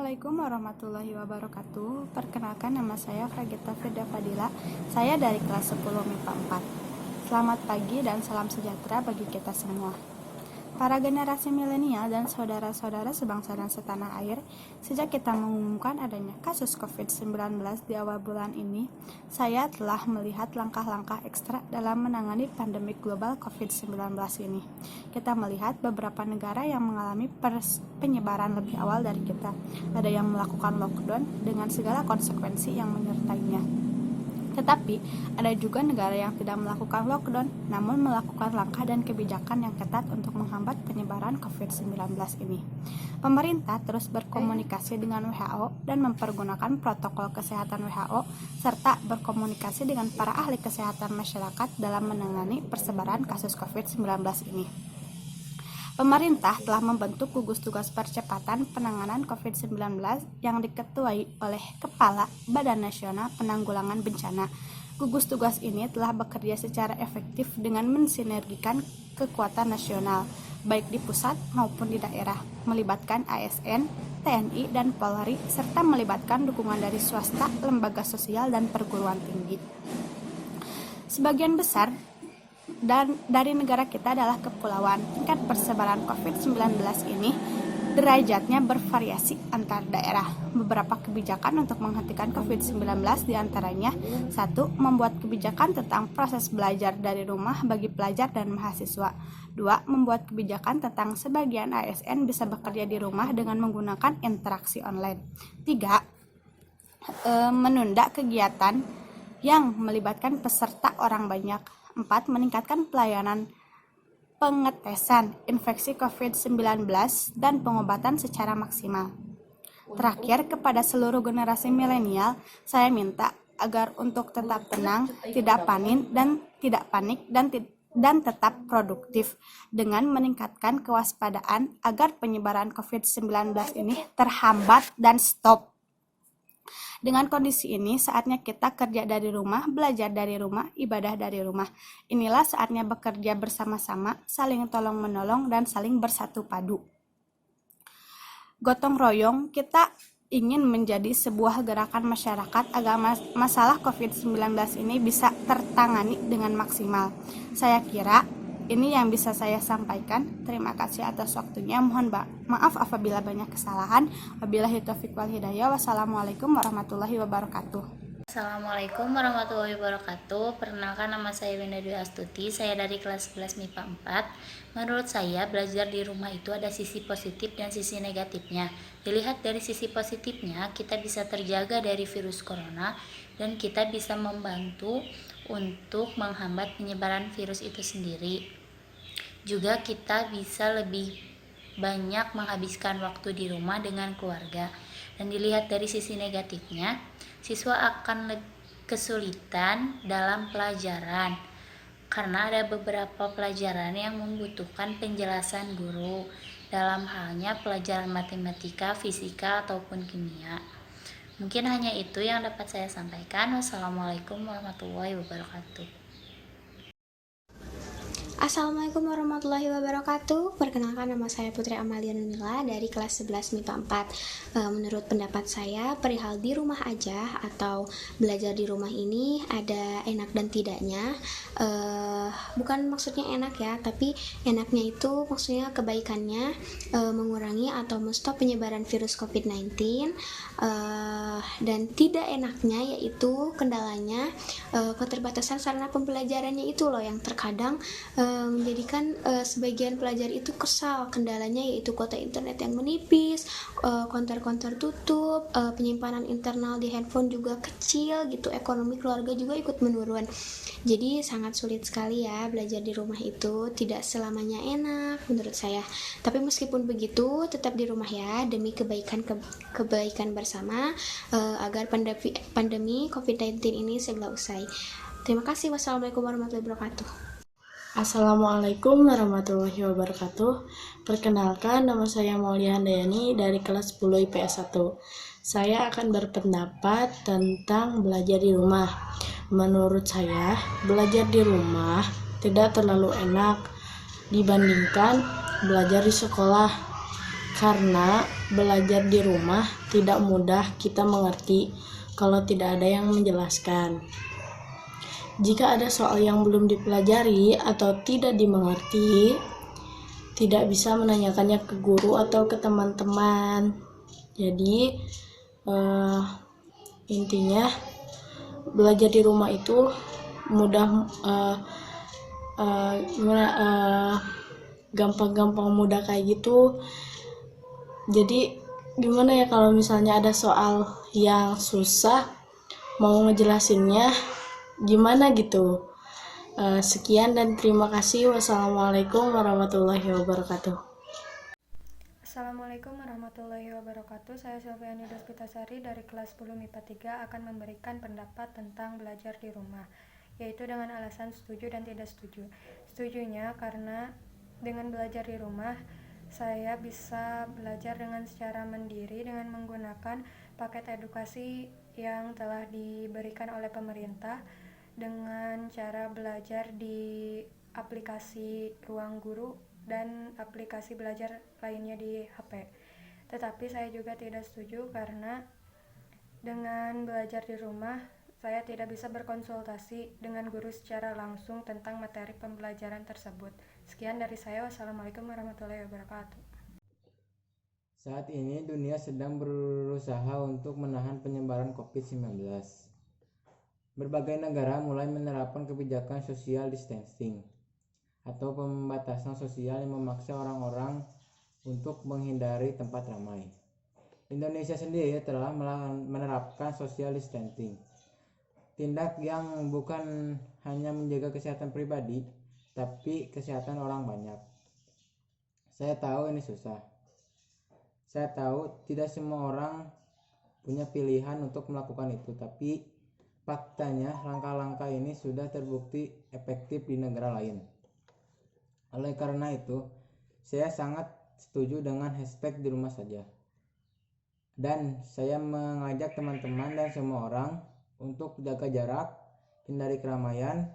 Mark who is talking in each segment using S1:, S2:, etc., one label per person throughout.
S1: Assalamualaikum warahmatullahi wabarakatuh. Perkenalkan, nama saya Fragita Firda Fadila. Saya dari kelas 10 MIPA 4. Selamat pagi dan salam sejahtera bagi kita semua. Para generasi milenial dan saudara-saudara sebangsa dan setanah air, sejak kita mengumumkan adanya kasus COVID-19 di awal bulan ini, saya telah melihat langkah-langkah ekstra dalam menangani pandemi global COVID-19 ini. Kita melihat beberapa negara yang mengalami penyebaran lebih awal dari kita. Ada yang melakukan lockdown dengan segala konsekuensi yang menyertainya. Tetapi, ada juga negara yang tidak melakukan lockdown, namun melakukan langkah dan kebijakan yang ketat untuk menghambat penyebaran COVID-19 ini. Pemerintah terus berkomunikasi dengan WHO dan mempergunakan protokol kesehatan WHO, serta berkomunikasi dengan para ahli kesehatan masyarakat dalam menangani persebaran kasus COVID-19 ini. Pemerintah telah membentuk gugus tugas percepatan penanganan COVID-19 yang diketuai oleh Kepala Badan Nasional Penanggulangan Bencana. Gugus tugas ini telah bekerja secara efektif dengan mensinergikan kekuatan nasional, baik di pusat maupun di daerah, melibatkan ASN, TNI, dan Polri, serta melibatkan dukungan dari swasta, lembaga sosial, dan perguruan tinggi. Sebagian besar dari negara kita adalah kepulauan. Tingkat persebaran COVID-19 ini derajatnya bervariasi antar daerah. Beberapa kebijakan untuk menghentikan COVID-19 diantaranya: 1. Membuat kebijakan tentang proses belajar dari rumah bagi pelajar dan mahasiswa. 2. Membuat kebijakan tentang sebagian ASN bisa bekerja di rumah dengan menggunakan interaksi online. 3. Menunda kegiatan yang melibatkan peserta orang banyak. 4. Meningkatkan pelayanan pengetesan infeksi COVID-19 dan pengobatan secara maksimal. Terakhir, kepada seluruh generasi milenial, saya minta agar untuk tetap tenang, tidak panik dan tetap produktif dengan meningkatkan kewaspadaan agar penyebaran COVID-19 ini terhambat dan stop. Dengan kondisi ini, saatnya kita kerja dari rumah, belajar dari rumah, ibadah dari rumah. Inilah saatnya bekerja bersama-sama, saling tolong-menolong, dan saling bersatu padu. Gotong royong, kita ingin menjadi sebuah gerakan masyarakat agar masalah COVID-19 ini bisa tertangani dengan maksimal. Saya kira ini yang bisa saya sampaikan. Terima kasih atas waktunya. Mohon maaf apabila banyak kesalahan. Wabillahi taufiq wal hidayah. Wassalamualaikum warahmatullahi wabarakatuh.
S2: Assalamualaikum warahmatullahi wabarakatuh. Perkenalkan, nama saya Winda Dwi Astuti. Saya dari kelas 11 MIPA 4. Menurut saya, belajar di rumah itu ada sisi positif dan sisi negatifnya. Dilihat dari sisi positifnya, kita bisa terjaga dari virus corona dan kita bisa membantu untuk menghambat penyebaran virus itu sendiri. Juga kita bisa lebih banyak menghabiskan waktu di rumah dengan keluarga. Dan dilihat dari sisi negatifnya, siswa akan kesulitan dalam pelajaran karena ada beberapa pelajaran yang membutuhkan penjelasan guru, dalam halnya pelajaran matematika, fisika, ataupun kimia. Mungkin hanya itu yang dapat saya sampaikan. Wassalamualaikum warahmatullahi wabarakatuh.
S3: Assalamualaikum warahmatullahi wabarakatuh. Perkenalkan, nama saya Putri Amalia Nunila dari kelas 11 MIPA 4. Menurut pendapat saya, perihal di rumah aja atau belajar di rumah ini ada enak dan tidaknya. Bukan maksudnya enak ya, tapi enaknya itu maksudnya kebaikannya mengurangi atau menstop penyebaran virus COVID-19. Dan tidak enaknya yaitu kendalanya keterbatasan sarana pembelajarannya itu loh, yang terkadang menjadikan sebagian pelajar itu kesal. Kendalanya yaitu kuota internet yang menipis, konter-konter tutup, penyimpanan internal di handphone juga kecil gitu, ekonomi keluarga juga ikut menurun. Jadi sangat sulit sekali ya belajar di rumah itu, tidak selamanya enak menurut saya. Tapi meskipun begitu, tetap di rumah ya, demi kebaikan bersama, agar pandemi COVID-19 ini segera usai. Terima kasih. Wassalamualaikum warahmatullahi wabarakatuh.
S4: Assalamualaikum warahmatullahi wabarakatuh. Perkenalkan, nama saya Maulia Handayani dari kelas 10 IPS 1. Saya akan berpendapat tentang belajar di rumah. Menurut saya, belajar di rumah tidak terlalu enak dibandingkan belajar di sekolah. karena belajar di rumah tidak mudah kita mengerti kalau tidak ada yang menjelaskan. Jika ada soal yang belum dipelajari atau tidak dimengerti, tidak bisa menanyakannya ke guru atau ke teman-teman. Jadi intinya belajar di rumah itu mudah, gampang-gampang mudah kayak gitu. Jadi gimana ya kalau misalnya ada soal yang susah, mau ngejelasinnya gimana gitu. Sekian dan terima kasih. Wassalamualaikum warahmatullahi wabarakatuh.
S1: Assalamualaikum warahmatullahi wabarakatuh. Saya Silviani Daspitasari dari kelas 10 MIPA 3 akan memberikan pendapat tentang belajar di rumah, yaitu dengan alasan setuju dan tidak setuju. Setujunya karena dengan belajar di rumah saya bisa belajar dengan secara mandiri dengan menggunakan paket edukasi yang telah diberikan oleh pemerintah dengan cara belajar di aplikasi Ruang Guru dan aplikasi belajar lainnya di HP. Tetapi saya juga tidak setuju karena dengan belajar di rumah saya tidak bisa berkonsultasi dengan guru secara langsung tentang materi pembelajaran tersebut. Sekian dari saya. Wassalamualaikum warahmatullahi wabarakatuh.
S5: Saat ini dunia sedang berusaha untuk menahan penyebaran COVID-19. Berbagai negara mulai menerapkan kebijakan social distancing atau pembatasan sosial yang memaksa orang-orang untuk menghindari tempat ramai. Indonesia sendiri telah menerapkan social distancing, tindak yang bukan hanya menjaga kesehatan pribadi, tapi kesehatan orang banyak. Saya tahu ini susah. Saya tahu tidak semua orang punya pilihan untuk melakukan itu, tapi faktanya langkah-langkah ini sudah terbukti efektif di negara lain. Oleh karena itu, saya sangat setuju dengan hashtag di rumah saja. Dan saya mengajak teman-teman dan semua orang untuk jaga jarak, hindari keramaian,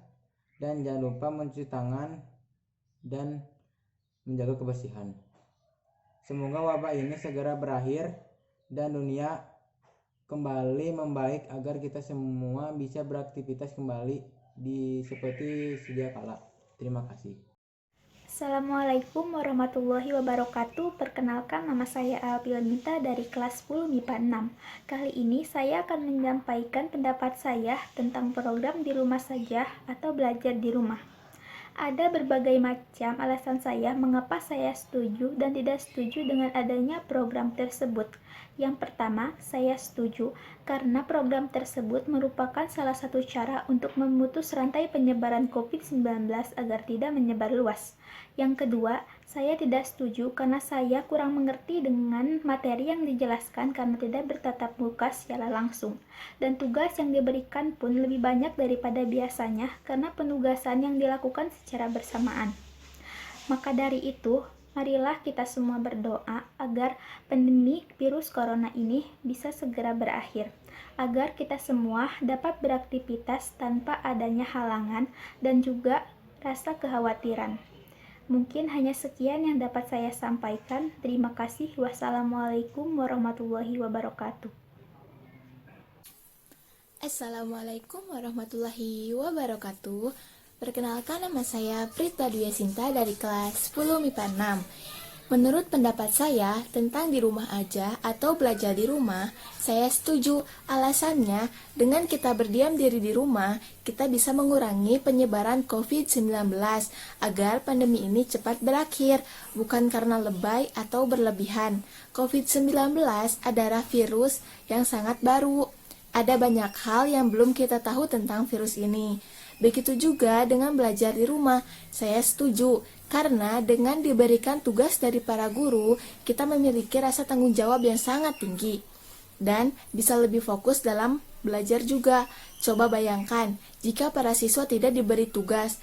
S5: dan jangan lupa mencuci tangan dan menjaga kebersihan. Semoga wabah ini segera berakhir dan dunia kembali membaik agar kita semua bisa beraktivitas kembali seperti sedia kala. Terima kasih.
S6: Assalamualaikum warahmatullahi wabarakatuh. Perkenalkan, nama saya Alpilmita dari kelas 10 MIPA 6. Kali ini saya akan menyampaikan pendapat saya tentang program di rumah saja atau belajar di rumah. Ada berbagai macam alasan saya mengapa saya setuju dan tidak setuju dengan adanya program tersebut. Yang pertama, saya setuju karena program tersebut merupakan salah satu cara untuk memutus rantai penyebaran COVID-19 agar tidak menyebar luas. Yang kedua, saya tidak setuju karena saya kurang mengerti dengan materi yang dijelaskan karena tidak bertatap muka secara langsung. Dan tugas yang diberikan pun lebih banyak daripada biasanya karena penugasan yang dilakukan secara bersamaan. Maka dari itu, marilah kita semua berdoa agar pandemi virus corona ini bisa segera berakhir, agar kita semua dapat beraktivitas tanpa adanya halangan dan juga rasa kekhawatiran. Mungkin hanya sekian yang dapat saya sampaikan. Terima kasih. Wassalamualaikum warahmatullahi wabarakatuh.
S7: Assalamualaikum warahmatullahi wabarakatuh. Perkenalkan, nama saya Prita Dwi Sinta dari kelas 10 MIPA 6. Menurut pendapat saya tentang di rumah aja atau belajar di rumah, saya setuju. Alasannya, dengan kita berdiam diri di rumah, kita bisa mengurangi penyebaran COVID-19 agar pandemi ini cepat berakhir, bukan karena lebay atau berlebihan. COVID-19 adalah virus yang sangat baru. Ada banyak hal yang belum kita tahu tentang virus ini. Begitu juga dengan belajar di rumah, saya setuju. Karena dengan diberikan tugas dari para guru, kita memiliki rasa tanggung jawab yang sangat tinggi. Dan bisa lebih fokus dalam belajar juga. Coba bayangkan, jika para siswa tidak diberi tugas,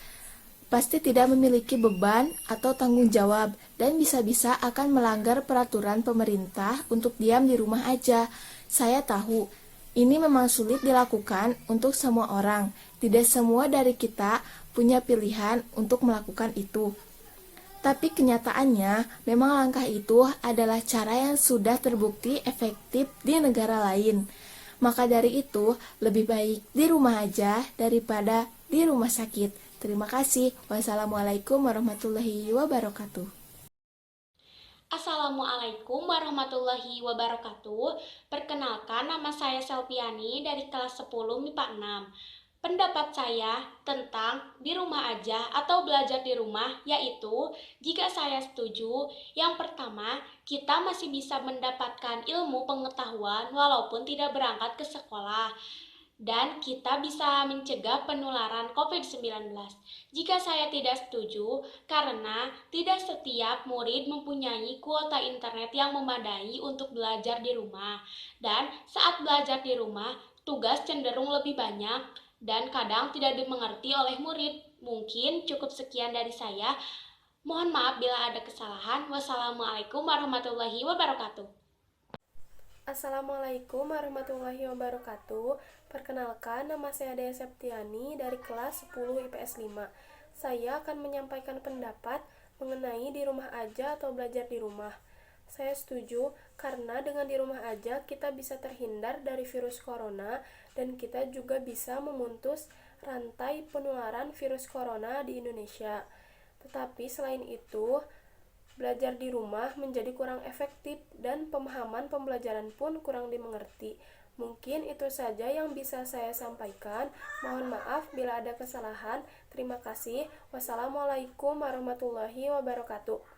S7: pasti tidak memiliki beban atau tanggung jawab, dan bisa-bisa akan melanggar peraturan pemerintah untuk diam di rumah aja. Saya tahu, ini memang sulit dilakukan untuk semua orang. Tidak semua dari kita punya pilihan untuk melakukan itu. Tapi kenyataannya, memang langkah itu adalah cara yang sudah terbukti efektif di negara lain. Maka dari itu, lebih baik di rumah aja daripada di rumah sakit. Terima kasih. Wassalamualaikum warahmatullahi wabarakatuh.
S3: Assalamualaikum warahmatullahi wabarakatuh. Perkenalkan, nama saya Selviani dari kelas 10 MIPA 6. Pendapat saya tentang di rumah aja atau belajar di rumah yaitu, jika saya setuju, yang pertama, kita masih bisa mendapatkan ilmu pengetahuan walaupun tidak berangkat ke sekolah. Dan kita bisa mencegah penularan COVID-19. Jika saya tidak setuju, karena tidak setiap murid mempunyai kuota internet yang memadai untuk belajar di rumah. Dan saat belajar di rumah, tugas cenderung lebih banyak dan kadang tidak dimengerti oleh murid. Mungkin cukup sekian dari saya. Mohon maaf bila ada kesalahan. Wassalamualaikum warahmatullahi wabarakatuh.
S8: Assalamualaikum warahmatullahi wabarakatuh. Perkenalkan, nama saya Dea Septiani dari kelas 10 IPS 5. Saya akan menyampaikan pendapat mengenai di rumah aja atau belajar di rumah. Saya setuju karena dengan di rumah aja kita bisa terhindar dari virus corona dan kita juga bisa memutus rantai penularan virus corona di Indonesia. Tetapi selain itu, belajar di rumah menjadi kurang efektif dan pemahaman pembelajaran pun kurang dimengerti. Mungkin itu saja yang bisa saya sampaikan. Mohon maaf bila ada kesalahan. Terima kasih. Wassalamualaikum warahmatullahi wabarakatuh.